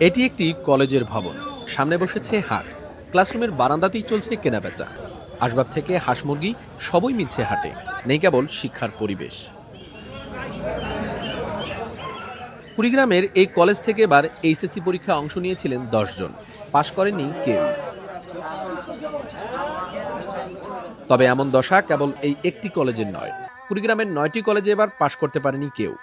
এটি একটি কলেজের ভবন। সামনে বসেছে হাট। ক্লাসরুমের বারান্দাতেই চলছে কেনাবেচা। আসবাব থেকে হাঁস মুরগি সবই মিলছে হাটে। নেই কেবল শিক্ষার পরিবেশ। কুড়িগ্রামের এই কলেজ থেকে এবার এইচএসসি পরীক্ষায় অংশ নিয়েছিলেন 10 জন। পাশ করেনি কেউ। তবে এমন দশা কেবল এই একটি কলেজের নয়। কুড়িগ্রামের 9টি কলেজে এবার পাশ করতে পারেনি কেউ।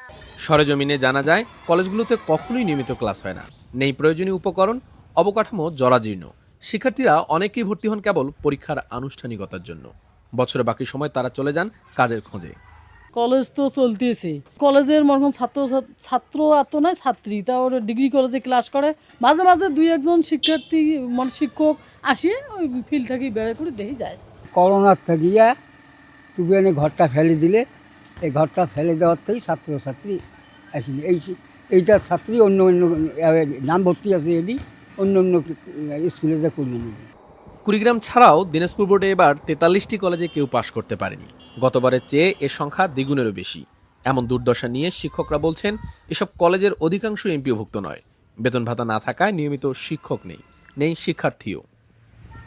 সরেজমিনে জানা যায়, কলেজগুলোতে কখনোই নিয়মিত ক্লাস হয় না। নেই প্রয়োজনীয় উপকরণ, অবকাঠামো জরাজীর্ণ। শিক্ষার্থীরা অনেকেই ভর্তি হন কেবল পরীক্ষার আনুষ্ঠানিকতার জন্য। বছরে বাকি সময় তারা চলে যান কাজের খোঁজে। কলেজ তো চলতেছে, কলেজের মনে ছাত্র এত নয়, ছাত্রী তাও ডিগ্রি কলেজে ক্লাস করে। মাঝে মাঝে দুই একজন শিক্ষার্থী শিক্ষক আসিয়ে ওই ফিল্ড থেকে বেড়ে করে দেখে যায়। করোনার থাকিয়া তুমি এনে ঘরটা ফেলে দিলে, এই ঘরটা ফেলে দেওয়ার থেকেই ছাত্রছাত্রী আসেনি। এইটার ছাত্রী অন্য অন্য নাম ভর্তি আছে, এটি অন্য অন্য স্কুলে যা করলেন। কুড়িগ্রাম ছাড়াও দিনাজপুর বোর্ডে এবার 43টি কলেজে কেউ পাশ করতে পারেনি। গতবারের চেয়ে এর সংখ্যা দ্বিগুণেরও বেশি। এমন দুর্দশা নিয়ে শিক্ষকরা বলছেন, এসব কলেজের অধিকাংশ এমপিওভুক্ত নয়। বেতন ভাতা না থাকায় নিয়মিত শিক্ষক নেই শিক্ষার্থীও।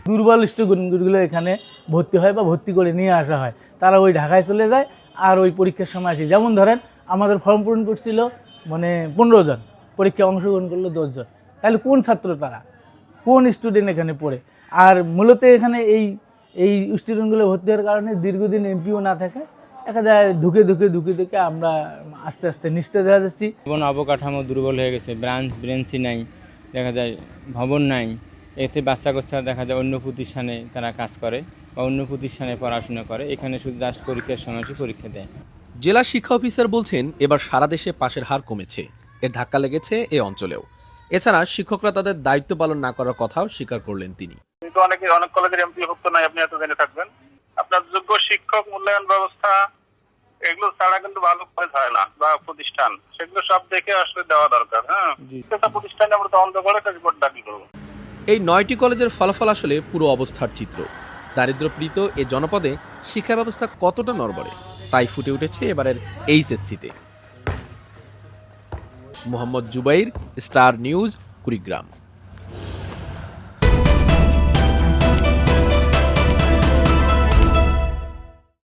দুর্বল স্টুডেন্টগুলো এখানে ভর্তি হয় বা ভর্তি করে নিয়ে আসা হয়, তারা ওই ঢাকায় চলে যায় আর ওই পরীক্ষার সময় আসে। যেমন ধরেন আমাদের ফর্ম পূরণ করছিল 15 জন, পরীক্ষায় অংশগ্রহণ করলো 10 জন। তাহলে কোন ছাত্র তারা, কোন স্টুডেন্ট এখানে পড়ে? আর মূলত এখানে এই স্টুডেন্টগুলো ভর্তি হওয়ার কারণে দীর্ঘদিন এমপিও না থাকে, দেখা যায় ধুকে আমরা আস্তে আস্তে নিস্তেজ হয়ে যাচ্ছি। এবং অবকাঠামো দুর্বল হয়ে গেছে, ব্রেঞ্চি নাই, দেখা যায় ভবন নাই। এতে বাচ্চা কাচ্চারা দেখা যায় অন্য প্রতিষ্ঠানে তারা কাজ করে বা অন্য প্রতিষ্ঠানে পড়াশোনা করে, এখানে শুধু জাস্ট পরীক্ষার সময় পরীক্ষা দেয়। জেলা শিক্ষা অফিসার বলছেন, এবার সারা দেশে পাশের হার কমেছে। এর ধাক্কা লেগেছে এই অঞ্চলেও। এছাড়া শিক্ষকরা তাদের দায়িত্ব পালন না করার কথাও স্বীকার করলেন তিনি। অনেক কলেজের এমপিওভুক্ত নাই, আপনি এত জেনে থাকবেন। আপনার যোগ্য শিক্ষক মূল্যায়ন ব্যবস্থা এগুলো ছাড়া কিন্তু ভালো কলেজ হয় না বা প্রতিষ্ঠান, সেগুলো সব দেখে আসলে দেওয়া দরকার। হ্যাঁ, প্রতিষ্ঠানে আমরা তদন্ত করে একটা রিপোর্ট দাখিল করবো। এই 9টি কলেজের ফলাফল আসলে পুরো অবস্থার চিত্র। দারিদ্র্যপীড়িত এ জনপদে শিক্ষা ব্যবস্থা কতটা নড়বড়ে, তাই ফুটে উঠেছে এবারের এইচএসসিতে। Mohammad Zubair, star news, Kurigram.